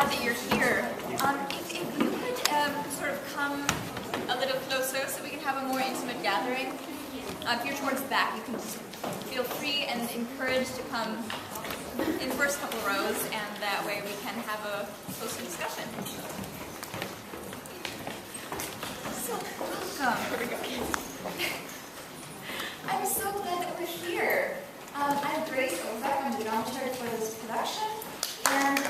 That you're here. If you could sort of come a little closer so we can have a more intimate gathering. If you're towards the back, you can just feel free and encouraged to come in the first couple rows, and that way we can have a closer discussion. So, welcome. Here we go. I'm so glad that we're here. I'm Tracy. I'm the dramaturg for this production, and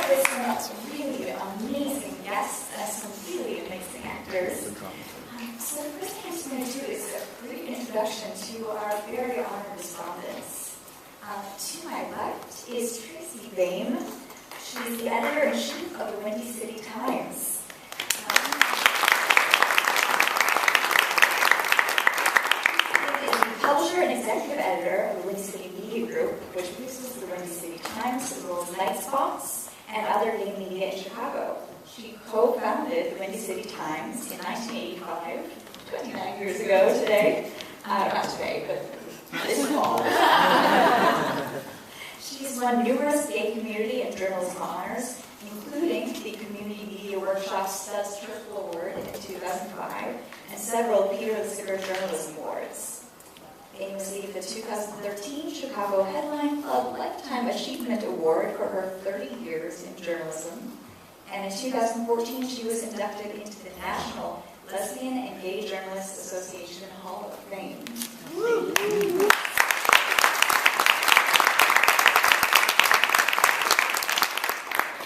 with some really amazing guests and some really amazing actors. So the first thing I'm just going to do is a brief introduction to our very honored respondents. To my left is Tracy Baim. She's the editor-in-chief of the Windy City Times. Publisher and executive editor of the Windy City Media Group, which produces the Windy City Times, as well as Night Spots and other gay media in Chicago. She co-founded the Windy City Times in 1985, 29 years ago today. Not today, but this fall. She's won numerous gay community and journalism honors, including the Community Media Workshop Studs Triple Award in 2005 and several Peter the Sicker Journalism Awards. Baim received the 2013 Chicago Headline Club Lifetime Achievement Award for her 30 years in journalism. And in 2014, she was inducted into the National Lesbian and Gay Journalists Association Hall of Fame.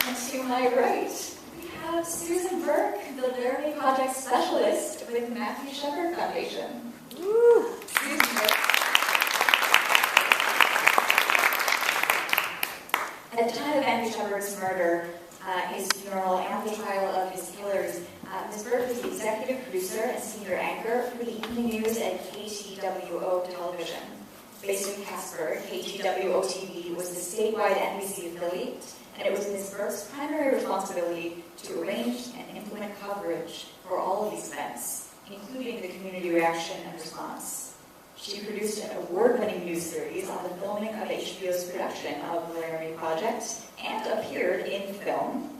And to my right, we have Susan Burk, the Laramie Project Specialist with Matthew Shepard Foundation. Susan Burk. At the time of Matthew Shepard's murder, his funeral, and the trial of his killers, Ms. Burk was the executive producer and senior anchor for the evening news at KTWO Television. Based in Casper, KTWO TV was the statewide NBC affiliate, and it was Ms. Burk's primary responsibility to arrange and implement coverage for all of these events, including the community reaction and response. She produced an award-winning news series on the filming of HBO's production of the Laramie Project and appeared in film,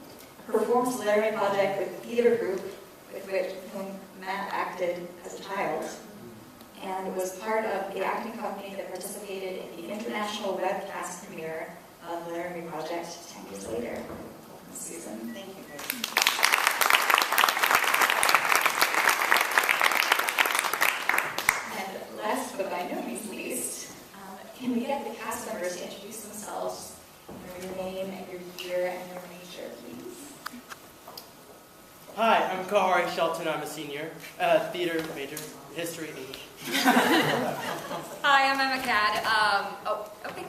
performed the Laramie Project with the theater group with whom Matt acted as a child, and was part of the acting company that participated in the international webcast premiere of the Laramie Project 10 years later. Welcome, Susan. Thank you. And last but by no means least, can we get the cast members to introduce themselves, your name and your year and your major, please? Hi, I'm Kahari Shelton. I'm a senior, theater major, history, English. Hi, I'm Emma Cad. Okay.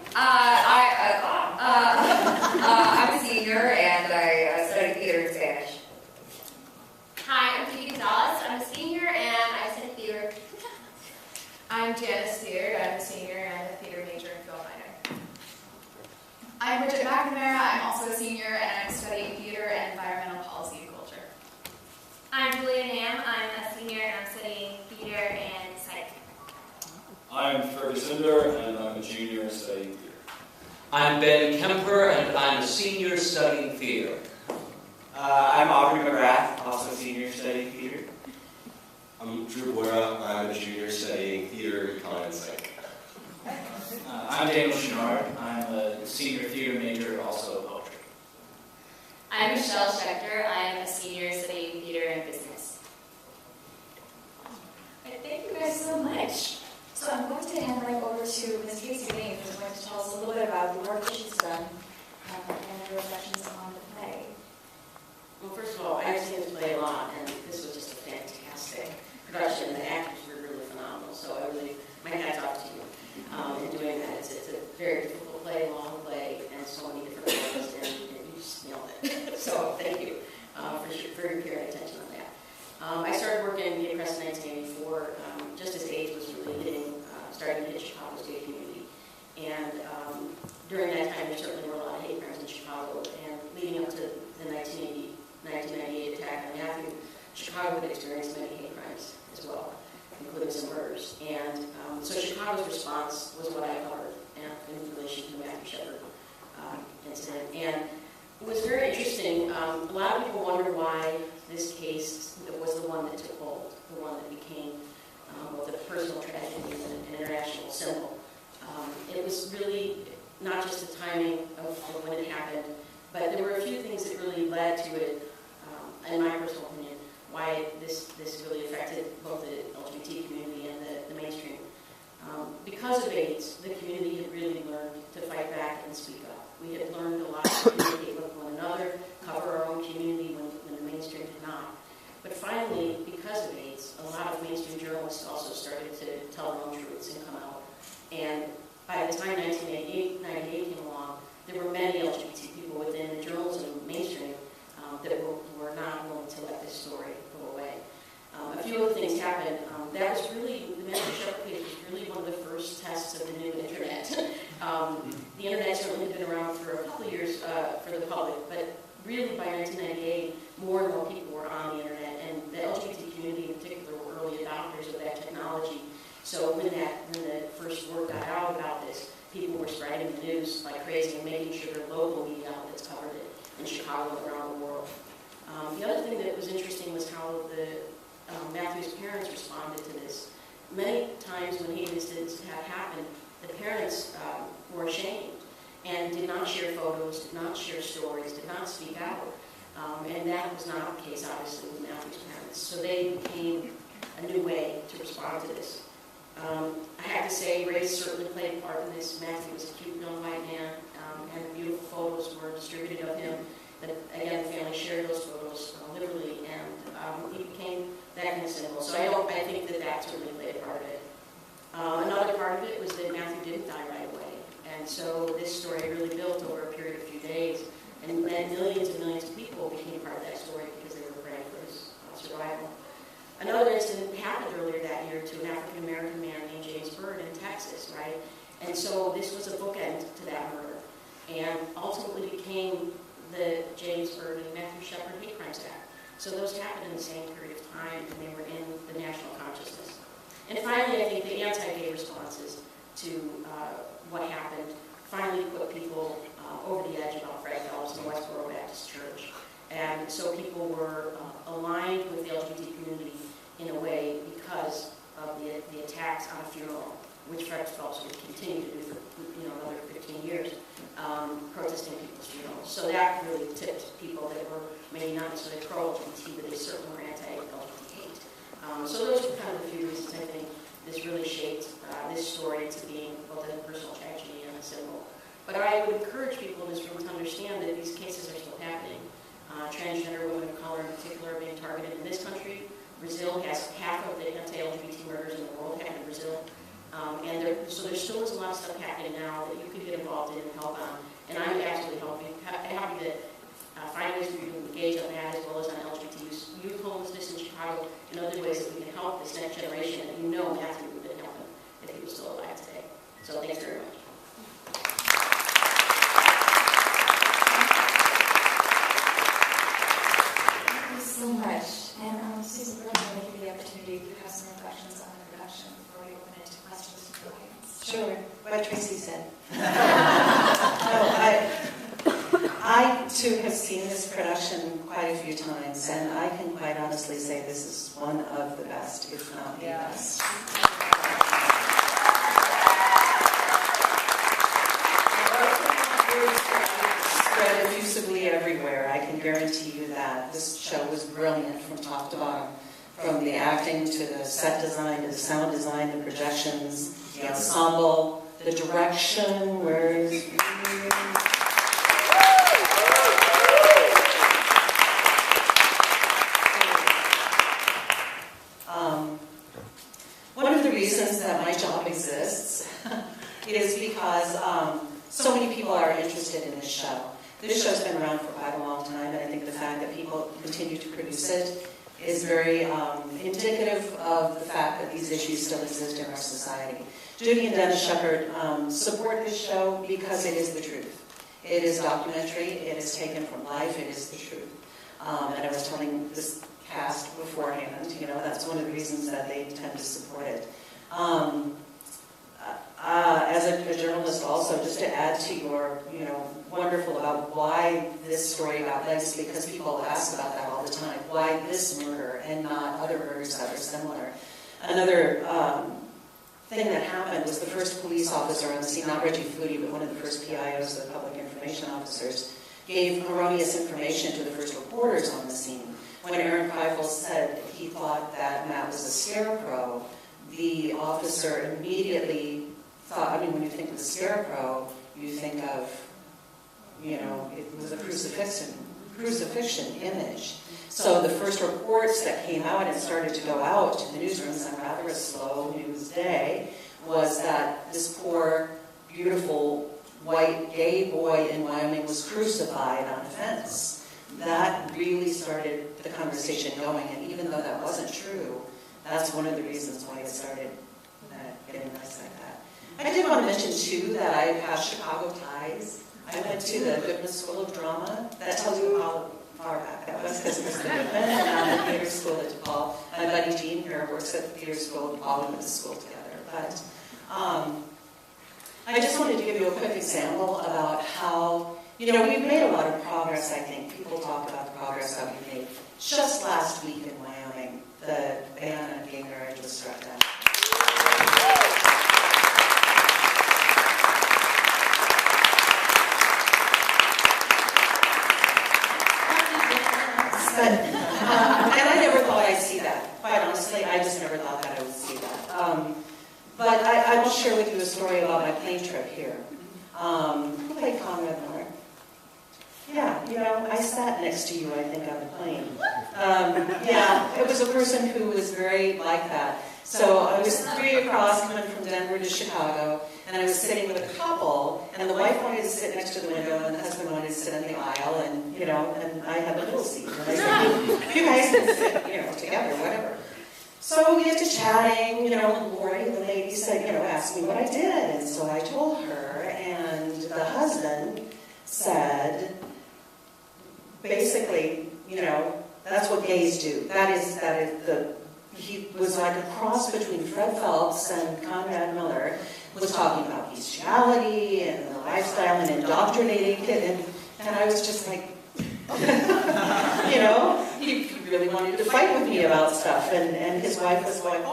I'm a senior and I study theater in Spanish. Hi, I'm Katie Gonzalez. I'm a senior and I study theater. I'm Janice Theater. I'm a senior and I'm a theater major and film minor. I'm Bridget McNamara. I'm also a senior and I'm studying theater and environmental policy and culture. I'm Julia Nam. I'm a senior and I'm studying theater and psych. I'm Fergus Cinder and I'm a junior studying theater. I'm Ben Kemper and I'm a senior studying theater. I'm Aubrey McGrath, also a senior studying theater. I'm Drew Boyra. I'm a junior studying theater, econ, and psych. I'm Daniel Chenard. I'm a senior theater major, also poetry. I'm Michelle Schechter. I'm a senior studying theater and business. Thank you guys so much. So I'm going to hand the mic over to Ms. Tracy Baim, who's going to tell us a little bit about the work that she's done and her reflections on the play. Well, first of all, I've seen this play a lot, and this was just a fantastic production. The actors were really phenomenal, so my hat's off to you in doing that. It's a very difficult play, long play, and so many different ways, and you just nailed it. So thank you for your care and attention on that. I started working in gay press in 1984, just as AIDS was really starting to hit Chicago's gay community. And during that time, there certainly were a lot of hate crimes in Chicago, and leading up to the 1998 attack on Matthew, Chicago had experienced many hate crimes as well, including some murders. And so Chicago's response was what I covered. became both a personal tragedy and an international symbol. It was really not just the timing of when it happened, but there were a few things that really led to it, in my personal opinion, why this really affected both the LGBT community and the mainstream. Because of AIDS, the community had really learned to fight back and speak up. We had learned a lot to communicate with one another, cover our own community when the mainstream did not. But finally, because of AIDS, a lot of mainstream journalists also started to tell their own truths and come out. And by the time 1998 came along, there were many LGBT people within the journalism mainstream that were not willing to let this story go away. A few other things happened. That was really, the Matthew Shepard page was really one of the first tests of the new internet. The internet certainly had been around for a couple of years for the public, but really by 1998, more and more people were on the internet, and the LGBT community in particular were early adopters of that technology. So when the first word got out about this, people were spreading the news like crazy and making sure their local media outlets covered it in Chicago and around the world. The other thing that was interesting was how Matthew's parents responded to this. Many times when hate incidents had happened, the parents were ashamed and did not share photos, did not share stories, did not speak out. And that was not the case, obviously, with Matthew's parents. So they became a new way to respond to this. I have to say, race certainly played a part in this. Matthew was a cute young white man, and beautiful photos were distributed of him. And again, the family shared those photos liberally, and he became that kind of symbol. So I think that certainly played a part of it. Another part of it was that Matthew didn't die right away. And so this story really built over a period of a few days. And then millions and millions of people became part of that story because they were praying for his survival. Another incident happened earlier that year to an African-American man named James Burk in Texas, right? And so this was a bookend to that murder. And ultimately became the James Burk and Matthew Shepard Hate Crimes Act. So those happened in the same period of time, and they were in the national consciousness. And finally, I think the anti-gay responses to what happened finally put people over the edge about Fred Phelps and the Westboro Baptist Church. And so people were aligned with the LGBT community in a way because of the attacks on a funeral, which Fred Phelps would continue to do for another 15 years, protesting people's funerals. So that really tipped people that were maybe not necessarily pro-LGBT, but they certainly were anti-LGBT hate. So those were kind of the few reasons I think this really shaped this story into being both a personal tragedy and a symbol. But I would encourage people in this room to understand that these cases are still happening. Transgender women of color in particular are being targeted in this country. Brazil has half of the anti-LGBT murders in the world happen in Brazil. So there still is a lot of stuff happening now that you could get involved in and help on. And I'm absolutely happy to find ways for you to engage on that as well as on LGBT youth homelessness in Chicago and other ways that we can help this next generation. And Matthew would have helped him if he was still alive today. So thanks very much. So much. And Susan, we're going to give you the opportunity if you have some reflections on the production before we open it to questions from the audience. Sure, what Tracy said. I too have seen this production quite a few times, and I can quite honestly say this is one of the best, if not the best. Spread effusively everywhere. I can guarantee you that. This show was brilliant from top to bottom. From the acting to the set design, to the sound design, the projections, the ensemble, the direction, where is... One of the reasons that my job exists is because so many people are interested in this show. This show's been around for quite a long time, and I think the fact that people continue to produce it is very indicative of the fact that these issues still exist in our society. Judy and Dennis Shepard support this show because it is the truth. It is documentary, it is taken from life, it is the truth. And I was telling this cast beforehand, that's one of the reasons that they tend to support it. As a journalist also, just to add to your, wonderful about why this story got legs, because people ask about that all the time. Why this murder and not other murders that are similar? Another thing that happened was the first police officer on the scene, not Reggie Flutie, but one of the first PIOs, the public information officers, gave erroneous information to the first reporters on the scene. When Aaron Keifel said he thought that Matt was a scarecrow, the officer immediately thought, when you think of the scarecrow, you think of, it was a crucifixion image. So the first reports that came out and started to go out to the newsrooms on rather a slow news day was that this poor, beautiful, white gay boy in Wyoming was crucified on a fence. That really started the conversation going, and even though that wasn't true, that's one of the reasons why it started getting nice like that. I did want to mention, too, that I have Chicago ties. I went to the Goodman School of Drama. That tells you how far back that was, because it was the Goodman and the theater school at DePaul. My buddy Jean here works at the theater school at DePaul. We went to school together. But I just wanted to give you a quick example about how, we've made a lot of progress, I think. People talk about the progress that we've made. Just last week in Wyoming, the ban on gay marriage was struck down. And I never thought I'd see that. Quite honestly, I just never thought that I would see that. But I will share with you a story about my plane trip here. Who played Conrad Miller? Yeah, I sat next to you, I think, on the plane. Yeah, it was a person who was very like that. So I was 3 across coming from Denver to Chicago, and I was sitting with a couple, and the wife wanted to sit next to the window, and the husband wanted to sit in the aisle, and, and I had the middle seat. And I said, you guys can sit, together, whatever. So we get to chatting, and Lori, the lady, said, asked me what I did. And so I told her, and the husband said, basically, that's what gays do. He was like a cross between Fred Phelps and Conrad Miller, was talking about bestiality and the lifestyle and indoctrinating it, and I was just like, he really wanted to fight with me about stuff, and his wife was going,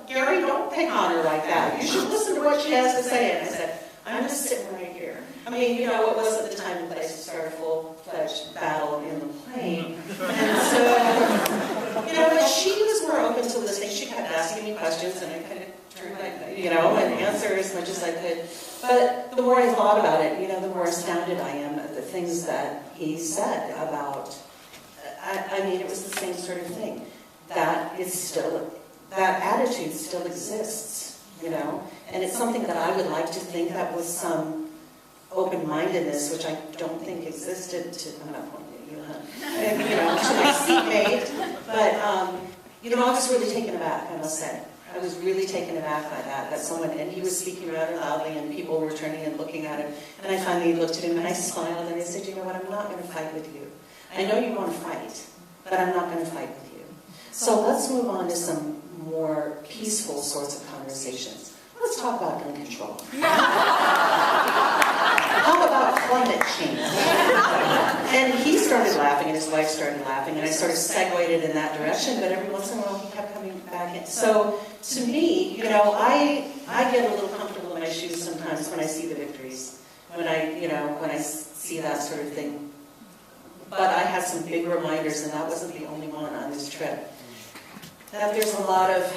Gary, don't pick on her like that. You should listen to what she has to say. And I said, I'm just sitting right here. It wasn't the time and place to start a full-fledged battle in the plane. And so, but she was more open to listening. She kept asking me questions, and I kind of turned my, and answer as much as I could. But the more I thought about it, the more astounded I am at the things that he said about, it was the same sort of thing. That attitude still exists, and it's something that I would like to think that was some open-mindedness, which I don't think existed I'm not pointing at you, to my seatmate. But, I was really taken aback, I must say. I was really taken aback by that someone, and he was speaking rather loudly, and people were turning and looking at him, and I finally looked at him, and I smiled, and I said, you know what, I'm not going to fight with you. I know you want to fight, but I'm not going to fight with you. So let's move on to some more peaceful sorts of conversations. Let's talk about gun control. How about climate change? And he started laughing, and his wife started laughing, and I sort of segued it in that direction, but every once in a while he kept coming back in. So to me, I get a little comfortable in my shoes sometimes when I see the victories, when I see that sort of thing. But I had some big reminders, and that wasn't the only one on this trip, that there's a lot of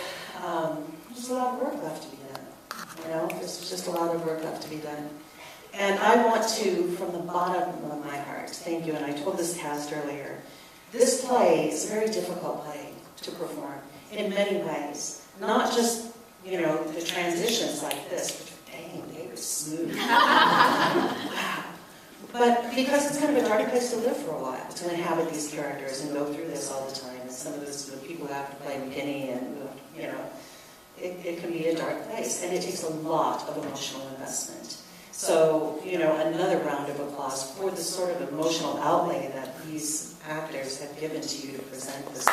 work left to be done. There's just a lot of work left to be done. And I want to, from the bottom of my heart, thank you, and I told this cast earlier, this play is a very difficult play to perform in many ways. Not just, the transitions like this, which, dang, they were smooth. Wow. But because it's kind of a dark place to live for a while, to inhabit these characters and go through this all the time. And some of the people who have to play McKinney and, it can be a dark place. And it takes a lot of emotional investment. So, another round of applause for the sort of emotional outlay that these actors have given to you to present this.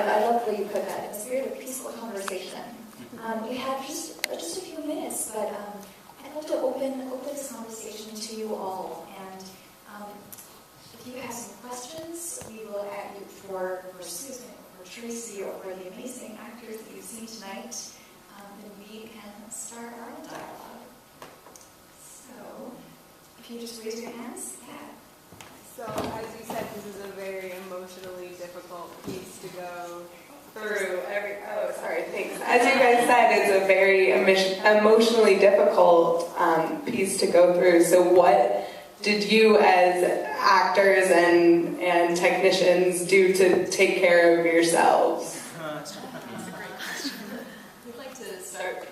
I love the way you put that. In the spirit of peaceful conversation. We have just a few minutes, but conversation to you all. And if you have some questions, we will add you for Susan, for Tracy, or for the amazing actors that you've seen tonight, then we can start our own dialogue. So, if you just raise your hands, yeah. So, as you said, this is a very emotionally difficult piece to go through. Thanks. As you guys said, it's a very emotionally difficult piece to go through. So, what did you, as actors and technicians, do to take care of yourselves? That's a great question. We'd like to start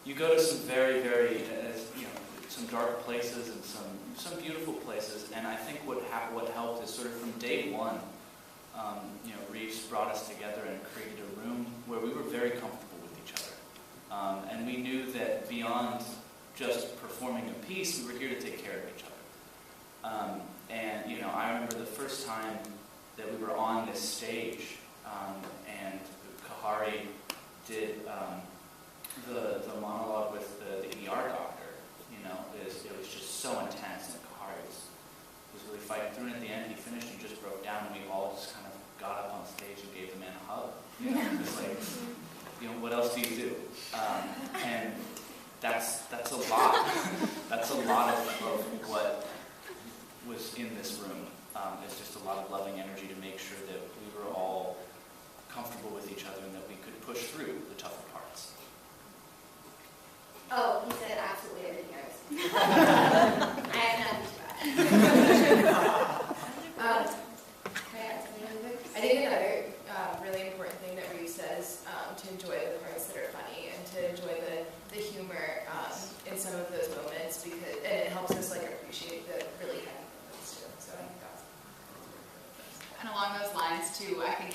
you go to some very, very, some dark places and some beautiful places, and I think what helped is sort of from day one, Reeves brought us together and created a room where we were very comfortable with each other, and we knew that beyond just performing a piece, we were here to take care of each other. And I remember the first time that we were on this stage, and Kahari did the monologue with the ER doctor. It was just so intense, and Kahari was really fighting through it. At the end, he finished and just broke down, and we all just kind of got up on stage and gave the man a hug. Just like, what else do you do? And that's a lot. That's a lot of what was in this room. It's just a lot of loving energy to make sure that we were all comfortable with each other and that we could push through the tougher parts. Oh, he said absolutely everything I was saying. I have nothing to add. Can I add something really quick? I think another really important thing that Reeves says, to enjoy the parts that are funny and to enjoy the humor in some of those moments, and it helps us appreciate the really heavy moments too. So I think that's. And along those lines too, I think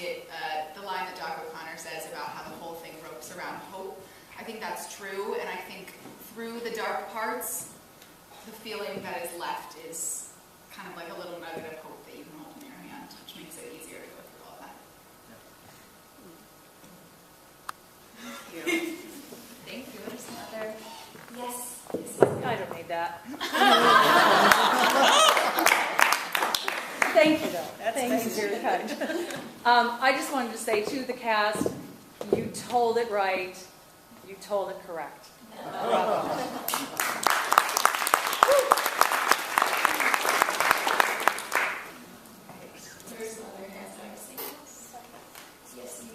the line that Doc O'Connor says about how the whole thing ropes around hope, I think that's true, and I think through the dark parts, the feeling that is left is kind of like a little nugget of hope that you can hold in your hand, which makes it easier to go through all that. Thank you. Thank you. There's another. Yes. I don't need that. Thank you, though. Thank you, very kind. I just wanted to say to the cast, you told it right. You told it correct. Bravo. There's another hand that I'm seeing. Yes, you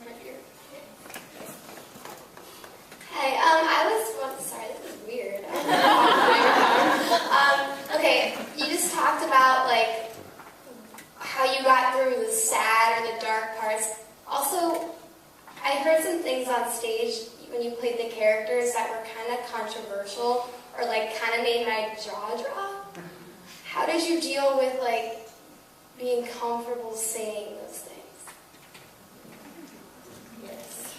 right here. Hey, sorry, this is weird. Okay, you just talked about how you got through the sad or the dark parts. Also, I heard some things on stage when you played the characters that were kind of controversial or kind of made my jaw drop. How did you deal with being comfortable saying those things? Yes.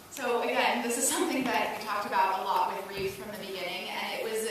So again, this is something that we talked about a lot with Reeves from the beginning, and it was,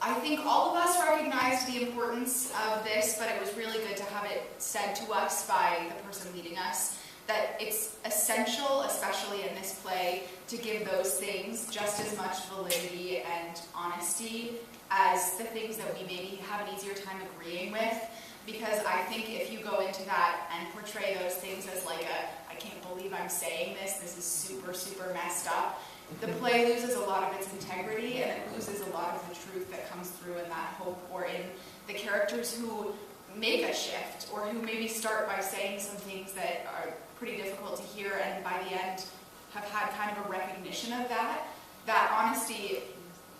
I think all of us recognized the importance of this, but it was really good to have it said to us by the person leading us, that it's essential, especially in this play, to give those things just as much validity and honesty as the things that we maybe have an easier time agreeing with. Because I think if you go into that and portray those things as I can't believe I'm saying this is super, super messed up, the play loses a lot of its integrity and it loses a lot of the truth that comes through in that hope or in the characters who make a shift or who maybe start by saying some things that are pretty difficult to hear and by the end have had kind of a recognition of that. That honesty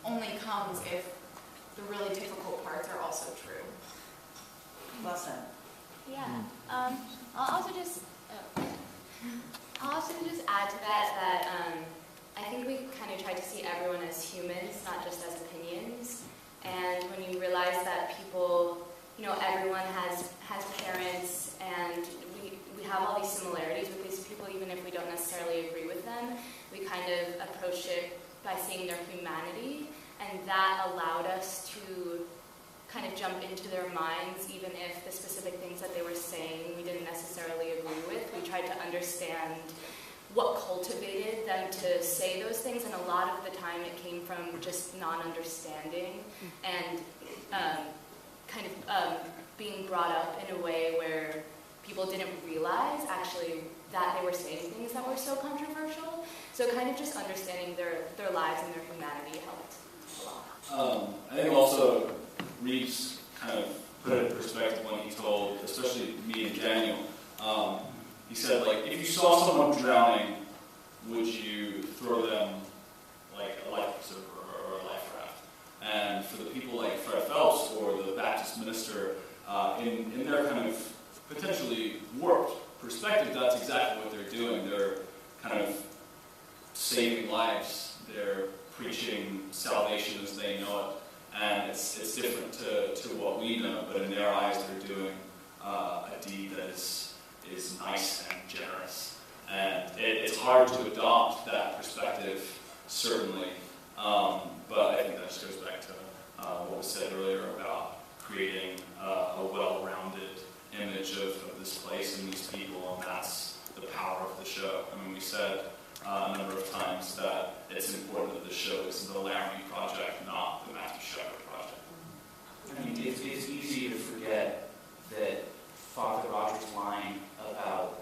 only comes if the really difficult parts are also true. Well said. Yeah. I'll also just add to that I think we kind of try to see everyone as humans, not just as opinions. And when you realize that people, everyone has parents, and we have all these similarities with these people, even if we don't necessarily agree with them, we kind of approach it by seeing their humanity, and that allowed us to kind of jump into their minds, even if the specific things that they were saying we didn't necessarily agree with. We tried to understand what cultivated them to say those things, and a lot of the time it came from just non-understanding and being brought up in a way where people didn't realize actually that they were saying things that were so controversial. So kind of just understanding their lives and their humanity helped a lot. I think also Reeves kind of put it in perspective when he told, especially me and Daniel, he said, like, if you saw someone drowning, would you throw them like a life preserver or a life raft? And for the people like Fred Phelps or the Baptist minister, in their kind of potentially warped perspective, that's exactly what they're doing. They're kind of saving lives. They're preaching salvation as they know it. And it's different to what we know, but in their eyes they're doing a deed that is nice and generous. And it's hard to adopt that perspective, certainly. But I think that just goes back to what was said earlier about creating a well-rounded image of this place and these people, and that's the power of the show. I mean, we said a number of times that it's important that the show is the Laramie project, not the Matthew Shepard project. I mean, it's easy to forget that Father Roger's line about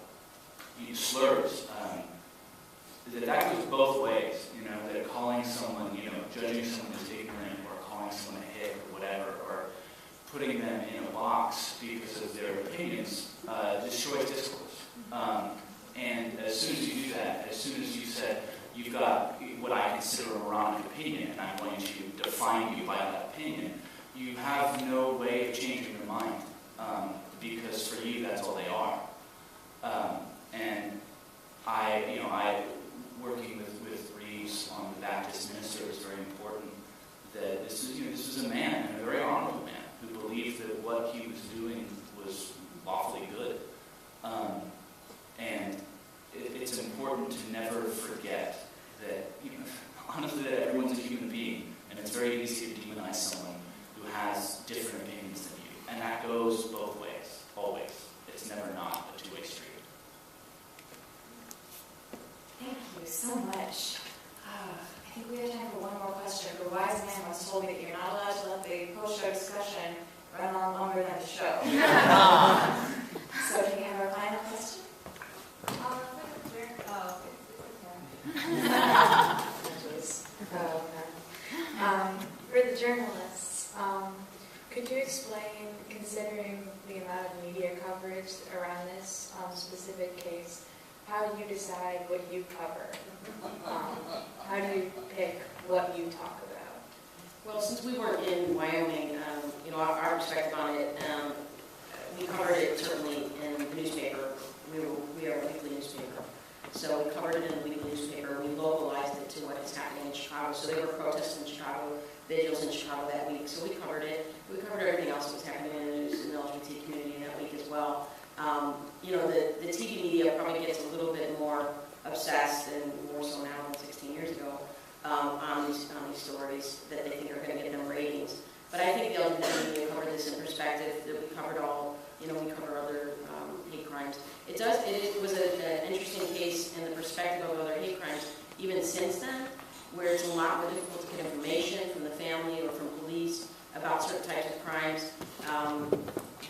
slurs, that goes both ways, you know, that calling someone, you know, judging someone as ignorant or calling someone a hick or whatever, or putting them in a box because of their opinions destroys discourse. And as soon as you do that, as soon as you said, you've got what I consider a moronic opinion, and I'm going to define you by that opinion, you have no way of changing your mind, because for you, that's all they are. And I working with Reeves on the Baptist minister is very important. That this is a man, a very honorable man, who believed that what he was doing was lawfully good. And it's important to never forget that, honestly, that everyone's a human being, and it's very easy to demonize someone who has different opinions than you. And that goes both ways, always. It's never not a two-way street. Thank you so much. I think we have time for one more question. The wise man once told me that you're not allowed to let the post-show discussion run on longer than the show. So can we have our final question? For the journalists, could you explain, considering the amount of media coverage around this specific case, how you decide what you cover? How do you pick what you talk about? Well, since we weren't in Wyoming, our perspective on it, we covered it certainly in the newspaper. We are a weekly newspaper. So we covered it in the weekly newspaper. We localized it to what is happening in Chicago. So they were protests in Chicago, vigils in Chicago that week. So we covered it. We covered everything else that was happening in the news in the LGBT community that week as well. The TV media probably gets a little bit more obsessed, and more so now than 16 years ago, on these stories that they think are going to get them ratings. But I think the LGBT media covered this in perspective, that we covered all, we cover other hate crimes. It was an interesting case in the perspective of other hate crimes, even since then, where it's a lot more difficult to get information from the family or from police about certain types of crimes.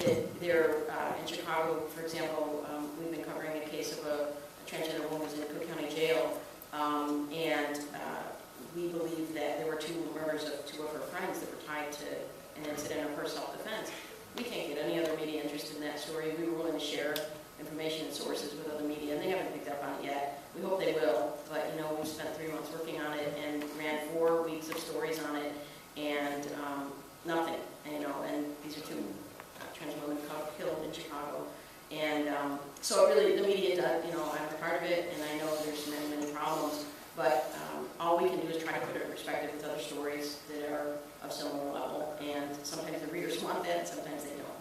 In Chicago, for example, we've been covering a case of a transgender woman who's in Cook County Jail, and we believe that there were two murders of two of her friends that were tied to an incident of her self-defense. We can't get any other media interested in that story. We were willing to share information and sources with other media, and they haven't picked up on it yet. We hope they will, but we've spent 3 months working on it and ran 4 weeks of stories on it, and nothing. And these are 2 trans women killed in Chicago, and so really the media does. I'm a part of it, and I know there's many problems, but all we can do is try to put it in perspective with other stories that are of similar level, and sometimes the readers want that, and sometimes they don't.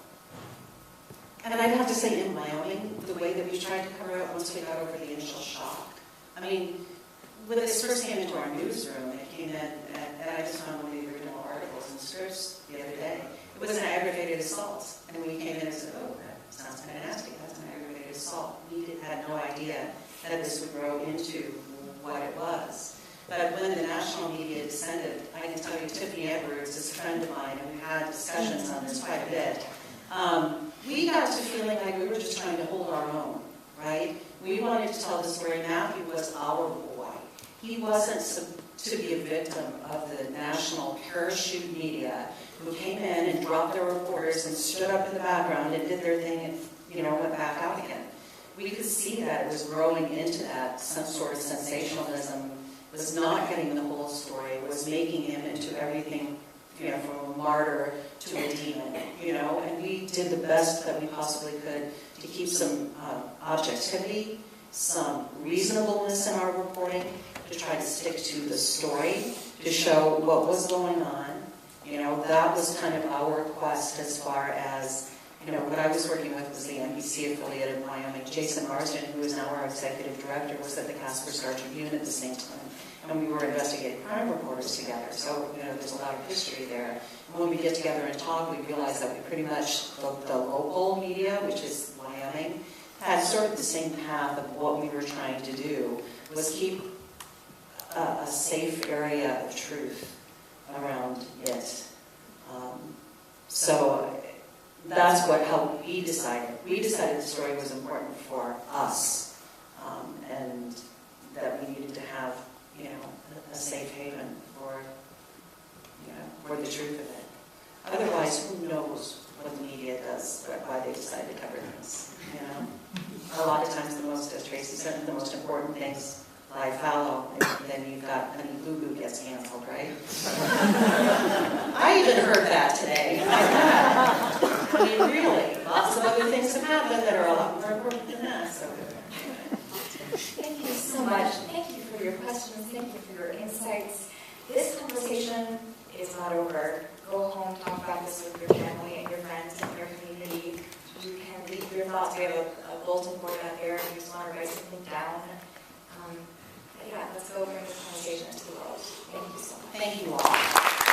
And I'd have to say, in Wyoming, the way that we tried to cover it once we got over the initial shock. I mean, when this first came into our newsroom, it came in, and I just found one of the original articles articles and scripts the other day. It was an aggravated assault. And we came in and said, oh, that sounds kind of nasty. That's an aggravated assault. We had no idea that this would grow into what it was. But when the national media descended, I can tell you Tiffany Edwards is a friend of mine, and we've had discussions on this quite a bit. We got to feeling like we were just trying to hold our own, right? We wanted to tell the story. Matthew was our boy. He wasn't to be a victim of the national parachute media who came in and dropped their reporters and stood up in the background and did their thing and, went back out again. We could see that it was growing into that, some sort of sensationalism, was not getting the whole story, was making him into everything, from a martyr to a demon, and we did the best that we possibly could to keep some objectivity, some reasonableness in our reporting, to try to stick to the story, to show what was going on. That was kind of our quest as far as, what I was working with was the NBC affiliate in Wyoming. Jason Marsden, who is now our executive director, was at the Casper Star-Tribune at the same time. And we were investigative crime reporters together. So, there's a lot of history there. And when we get together and talk, we realize that we pretty much, the local media, which is Wyoming, had sort of the same path of what we were trying to do, was keep a safe area of truth around it. So that's how we decided. We decided the story was important for us, and that we needed to have, a safe haven for the truth of it. Otherwise, who knows what the media does, why they decide to cover this, A lot of times as Tracy said, the most important things lie fallow, and then you've got Honey Boo Boo gets canceled, right? I even heard that today. I mean, really, lots of other things have happened that are a lot more important than that. So. Thank you so much. Thank you for your questions. Thank you for your insights. This conversation is not over. Go home, talk about this with your family and your friends and your community. You can leave your thoughts. We have a bulletin board out there if you just want to write something down. Let's go bring this conversation into the world. Thank you so much. Thank you all.